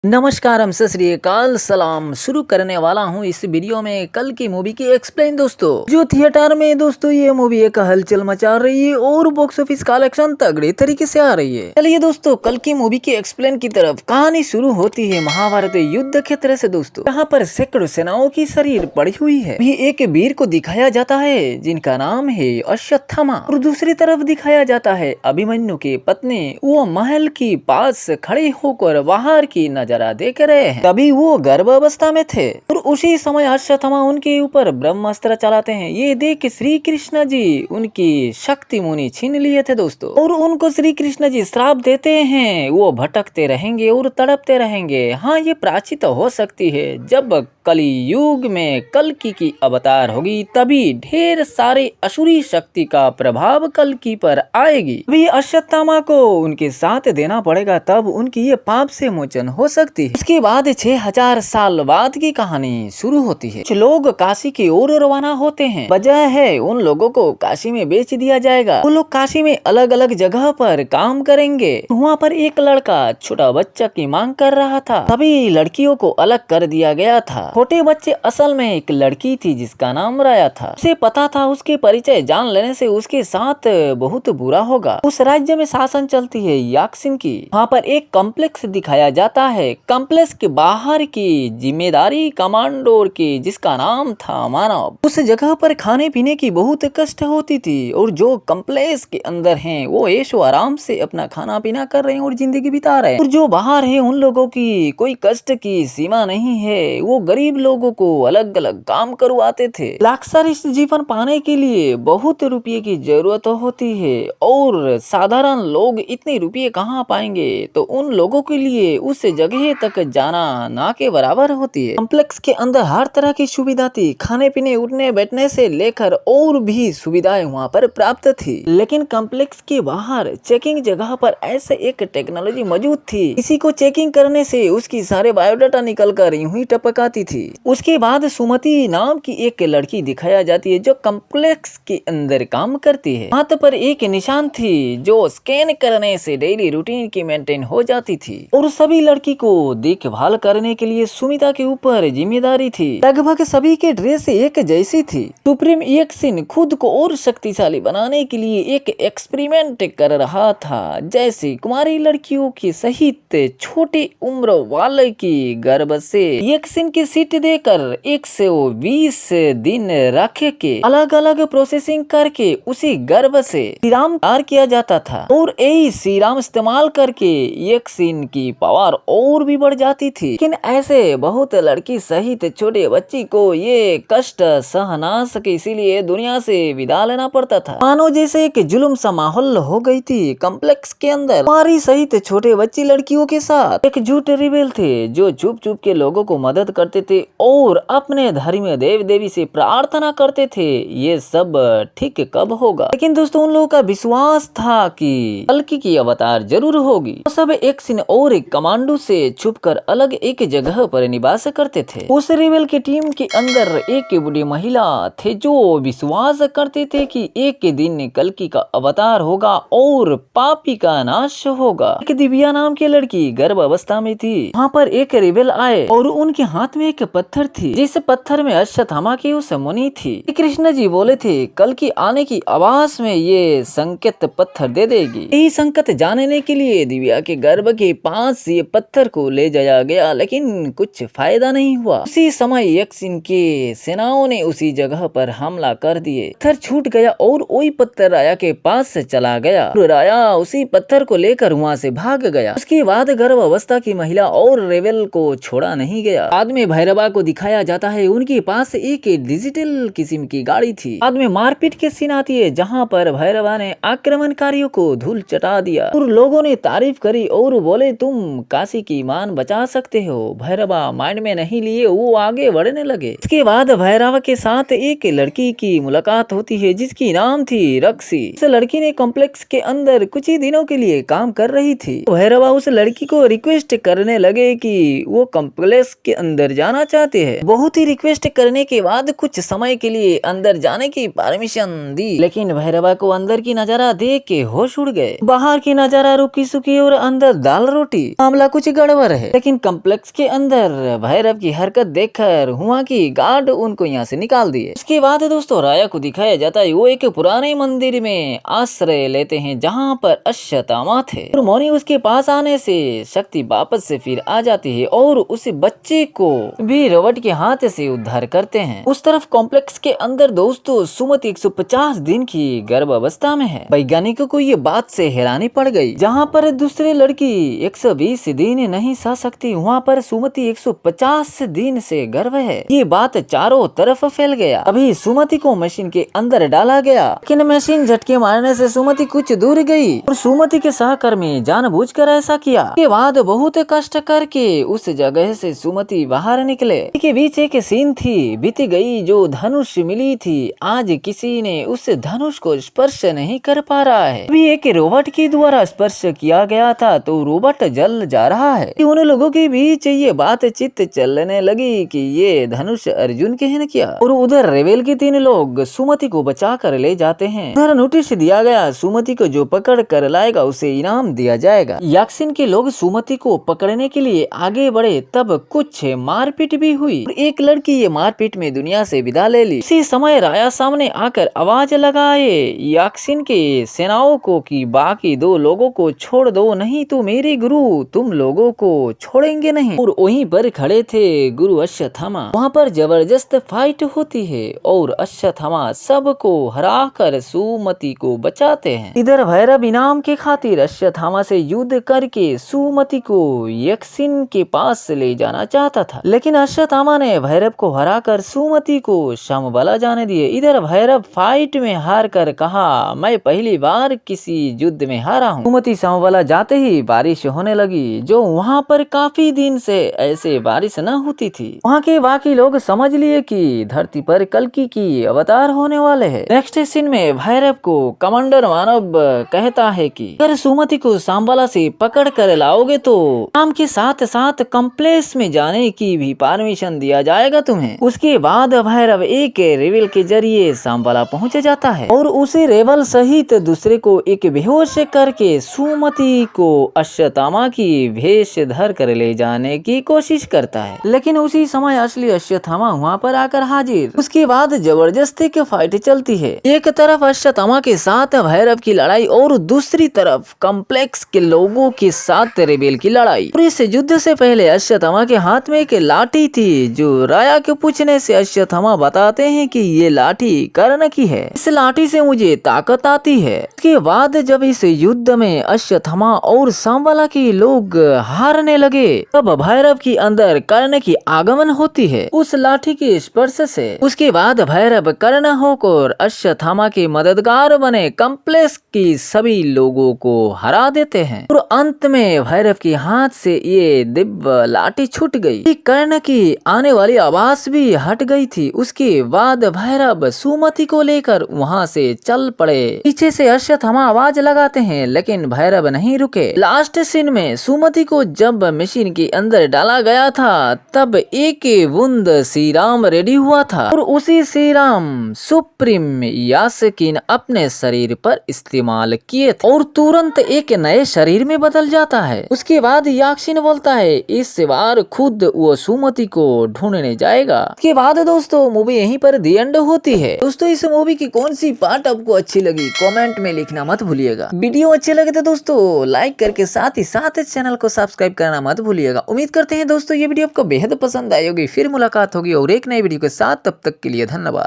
नमस्कारम सत श्री अकाल सलाम। शुरू करने वाला हूँ इस वीडियो में कल की मूवी की एक्सप्लेन दोस्तों, जो थिएटर में दोस्तों ये मूवी एक हलचल मचा रही है और बॉक्स ऑफिस कलेक्शन तगड़े तरीके से आ रही है। चलिए दोस्तों कल की मूवी की एक्सप्लेन की तरफ। कहानी शुरू होती है महाभारत युद्ध क्षेत्र से दोस्तों, यहाँ पर सैकड़ों सेनाओं की शरीर पड़ी हुई है। भी एक वीर को दिखाया जाता है जिनका नाम है अश्वत्थामा, और दूसरी तरफ दिखाया जाता है अभिमन्यु की पत्नी। वो महल की पास खड़े होकर बाहर की नजारा देख रहे हैं। तभी वो गर्भावस्था में थे और उसी समय अश्वत्थामा उनके ऊपर ब्रह्मास्त्र चलाते हैं। ये देख श्री कृष्ण जी उनकी शक्ति मुनि छीन लिए थे दोस्तों, और उनको श्री कृष्ण जी श्राप देते हैं वो भटकते रहेंगे और तड़पते रहेंगे। हाँ, ये प्राचित हो सकती है जब कली युग में कल्कि की अवतार होगी, तभी ढेर सारे असुरी शक्ति का प्रभाव कल्कि पर आएगी। अभी अश्वत्थामा को उनके साथ देना पड़ेगा, तब उनकी ये पाप से मोचन हो सकती है। उसके बाद 6000 साल बाद की कहानी शुरू होती है। कुछ लोग काशी की ओर रवाना होते हैं। वजह है उन लोगों को काशी में बेच दिया जाएगा। वो लोग काशी में अलग अलग जगह पर काम करेंगे। वहाँ पर एक लड़का छोटा बच्चा की मांग कर रहा था, तभी लड़कियों को अलग कर दिया गया था। छोटे बच्चे असल में एक लड़की थी जिसका नाम राया था। उसे पता था उसके परिचय जान लेने से उसके साथ बहुत बुरा होगा। उस राज्य में शासन चलती है याक्सिन की। वहाँ पर एक कॉम्प्लेक्स दिखाया जाता है। कॉम्प्लेक्स के बाहर की जिम्मेदारी कमांडोर की, जिसका नाम था मानव। उस जगह पर खाने पीने की बहुत कष्ट होती थी, और जो कॉम्प्लेक्स के अंदर हैं वो ऐशो आराम से अपना खाना पीना कर रहे हैं और जिंदगी बिता रहे हैं। और जो बाहर है उन लोगों की कोई कष्ट की सीमा नहीं है। वो गरीब लोगों को अलग अलग काम करवाते थे। लग्जरियस जीवन पाने के लिए बहुत रुपये की जरूरत होती है, और साधारण लोग इतने रुपये कहाँ पाएंगे। तो उन लोगों के लिए उस जगह तक जाना ना के बराबर होती है। कॉम्प्लेक्स के अंदर हर तरह की सुविधा थी, खाने पीने उठने बैठने से लेकर और भी सुविधाएं वहाँ पर प्राप्त थी। लेकिन कॉम्प्लेक्स के बाहर चेकिंग जगह पर ऐसे एक टेक्नोलॉजी मौजूद थी, किसी को चेकिंग करने से उसकी सारे बायोडाटा निकल कर यूं ही टपकाती थी। उसके बाद सुमति नाम की एक लड़की दिखाया जाती है जो कॉम्प्लेक्स के अंदर काम करती है। हाथ पर एक निशान थी जो स्कैन करने से डेली रूटीन की मेंटेन हो जाती थी, और सभी लड़की को देखभाल करने के लिए सुमिता के ऊपर जिम्मेदारी थी। लगभग सभी के ड्रेस एक जैसी थी। सुप्रीम एक्सिन खुद को और शक्तिशाली बनाने के लिए एक एक्सपेरिमेंट कर रहा था, जैसे कुमारी लड़कियों की सहित छोटी उम्र वाले की गर्भ से एक्सिन की सीट देकर 120 दिन रख के अलग अलग प्रोसेसिंग करके उसी गर्भ से सीरम तैयार किया जाता था, और यही सीरम इस्तेमाल करके एक्सिन की पावर और भी बढ़ जाती थी। लेकिन ऐसे बहुत लड़की सहित छोटे बच्ची को ये कष्ट सह ना सके, इसीलिए दुनिया से विदा लेना पड़ता था। मानो जैसे एक जुल्म सा माहौल हो गई थी कॉम्प्लेक्स के अंदर। कुमारी सहित छोटे बच्ची लड़कियों के साथ एक झूठे रिबेल थे जो चुप चुप के लोगों को मदद करते थे और अपने धर्म देव देवी से प्रार्थना करते थे। ये सब ठीक कब होगा? लेकिन दोस्तों उन लोगों का विश्वास था कि कल्कि की अवतार जरूर होगी। तो सब एक्सिन और एक कमांडो से छुपकर अलग एक जगह पर निवास करते थे। उस रिबेल की टीम के अंदर एक बूढ़ी महिला थे जो विश्वास करते थे कि एक दिन कल्कि का अवतार होगा और पापी का नाश होगा। एक दिव्या नाम की लड़की गर्भावस्था में थी। वहाँ पर एक रिबेल आए और उनके हाथ में एक पत्थर थी, जिस पत्थर में अश्वत्थामा की उस मुनि थी। कृष्ण जी बोले थे कल्कि आने की आवाज में ये संकेत पत्थर दे देगी। यही संकेत जानने के लिए दिव्या के गर्भ के पास ये पत्थर को ले जाया गया, लेकिन कुछ फायदा नहीं हुआ। उसी समय एक्सिन के सेनाओं ने उसी जगह पर हमला कर दिए। पत्थर छूट गया और वही पत्थर राया के पास से चला गया, और राया उसी पत्थर को लेकर वहाँ से भाग गया। उसके बाद गर्भावस्था की महिला और रेवेल को छोड़ा नहीं गया। बाद में भैरवा को दिखाया जाता है, उनके पास एक डिजिटल किस्म की गाड़ी थी। बाद में मारपीट के सीन आती है जहाँ पर भैरवा ने आक्रमणकारियों को धूल चटा दिया, और लोगों ने तारीफ करी और बोले तुम काशी की ईमान बचा सकते हो। भैरवा माइंड में नहीं लिए, वो आगे बढ़ने लगे। इसके बाद भैरव के साथ एक लड़की की मुलाकात होती है जिसकी नाम थी रक्सी। उस लड़की ने कॉम्प्लेक्स के अंदर कुछ ही दिनों के लिए काम कर रही थी। भैरवा उस लड़की को रिक्वेस्ट करने लगे कि वो कॉम्प्लेक्स के अंदर जाना चाहते हैं। बहुत ही रिक्वेस्ट करने के बाद कुछ समय के लिए अंदर जाने की परमिशन दी, लेकिन भैरवा को अंदर की नजारा देख के होश उड़ गए। बाहर की नजारा रुकी सुखी और अंदर दाल रोटी। मामला कुछ गड़बड़ है, लेकिन कॉम्प्लेक्स के अंदर भैरव की हरकत देखकर हुआ कि गार्ड उनको यहाँ से निकाल दिए। इसके बाद दोस्तों राया को दिखाया जाता है वो एक पुराने मंदिर में आश्रय लेते हैं जहाँ पर अश्वत्थामा थे। और मौनी उसके पास आने से शक्ति वापस से फिर आ जाती है और उस बच्चे को भी रोबोट के हाथ से उद्धार करते हैं। उस तरफ कॉम्प्लेक्स के अंदर दोस्तों सुमति 150 दिन की गर्भावस्था में है। वैज्ञानिकों को ये बात से हैरानी पड़ गई। जहाँ पर दूसरी लड़की 120 दिन नहीं सह सकती, वहाँ पर सुमति 150 दिन से गर्भ है। ये बात चारों तरफ फैल गया। अभी सुमति को मशीन के अंदर डाला गया, लेकिन मशीन झटके मारने से सुमति कुछ दूर गई और सुमति के सहकर्मी जानबूझकर ऐसा किया। के बाद बहुत कष्ट करके उस जगह से सुमति बाहर निकले। के बीच एक सीन थी बीती गई जो धनुष मिली थी। आज किसी ने उस धनुष को स्पर्श नहीं कर पा रहा है। अभी एक रोबोट के द्वारा स्पर्श किया गया था तो रोबोट जल जा रहा है। उन लोगों के बीच ये बातचीत चलने लगी कि ये धनुष अर्जुन के है क्या। और उधर रेवेल के 3 लोग सुमति को बचा कर ले जाते हैं। उधर नोटिस दिया गया सुमति को जो पकड़ कर लाएगा उसे इनाम दिया जाएगा। याक्सिन के लोग सुमति को पकड़ने के लिए आगे बढ़े तब कुछ मारपीट भी हुई। एक लड़की ये मारपीट में दुनिया से विदा ले ली। इसी समय राया सामने आकर आवाज लगाए याक्सिन के सेनाओं को कि बाकी 2 लोगों को छोड़ दो, नहीं तो मेरे गुरु तुम लोगों को छोड़ेंगे नहीं। और वहीं पर खड़े थे गुरु अश्वत्थामा। वहाँ पर जबरदस्त फाइट होती है और अश्वत्थामा सबको हरा कर सुमति को बचाते हैं। इधर भैरव इनाम के खातिर अश्वत्थामा से युद्ध करके सुमति को याक्सिन के पास ले जाना चाहता था, लेकिन अश्वत्थामा ने भैरव को हराकर सुमति को समबला जाने दिए। इधर भैरव फाइट में हार कर कहा मैं पहली बार किसी युद्ध में हारा हूँ। सुमति समबला जाते ही बारिश होने लगी, जो वहाँ पर काफी दिन से ऐसे बारिश न होती थी। वहाँ के बाकी लोग समझ लिए कि धरती पर कल्कि की अवतार होने वाले हैं। नेक्स्ट सीन में भैरव को कमांडर मानव कहता है कि अगर सुमति को सांबला से पकड़ कर लाओगे तो काम के साथ साथ कॉम्प्लेक्स में जाने की भी परमिशन दिया जाएगा तुम्हें। उसके बाद भैरव एक रेवल के जरिए सांबला पहुंच जाता है और उसे रेवल सहित दूसरे को एक बेहोश करके सुमति को अश्वत्थामा की भेष धर कर ले जाने की कोशिश करता है, लेकिन उसी समय असली अश्वत्थामा वहाँ पर आकर हाजिर। उसके बाद जबरदस्ती की फाइट चलती है। एक तरफ अश्वत्थामा के साथ भैरव की लड़ाई और दूसरी तरफ कॉम्प्लेक्स के लोगों के साथ रेबेल की लड़ाई। और इस युद्ध से पहले अश्वत्थामा के हाथ में एक लाठी थी जो राया के पूछने से अश्वत्थामा बताते हैं कि ये लाठी कर्ण की है, इस लाठी से मुझे ताकत आती है। इसके बाद जब इस युद्ध में अश्वत्थामा और सांबला के लोग हारने लगे तब भैरव के अंदर कर्ण की आगमन होती है उस लाठी के स्पर्श से। उसके बाद भैरव कर्ण होकर अश्वत्थामा के मददगार बने कॉम्प्लेक्स की सभी लोगों को हरा देते हैं और अंत में भैरव के हाथ से ये दिव्य लाठी छूट गई। कर्ण की आने वाली आवाज भी हट गई थी। उसके बाद भैरव सुमति को लेकर वहाँ से चल पड़े। पीछे से अश्वत्थामा आवाज लगाते हैं लेकिन भैरव नहीं रुके। लास्ट सीन में सुमति को जब मशीन के अंदर डाला गया था तब एक बूंद श्री राम रेडी हुआ था और उसी श्री राम सुप्रीम यास्किन अपने शरीर पर इस्तेमाल किए और तुरंत एक नए शरीर में बदल जाता है। उसके बाद यास्किन बोलता है इस बार खुद वो सुमति को ढूंढने जाएगा। इसके बाद दोस्तों मूवी यहीं पर दी एंड होती है। दोस्तों इस मूवी की कौन सी पार्ट आपको अच्छी लगी कमेंट में लिखना मत भूलिएगा। वीडियो अच्छे लगे तो दोस्तों लाइक करके साथ ही साथ चैनल को सब्सक्राइब करना मत भूलिएगा। उम्मीद करते हैं दोस्तों ये वीडियो आपको बेहद पसंद आई होगी। फिर मुलाकात होगी और एक नई वीडियो के साथ, तब तक के लिए धन्यवाद।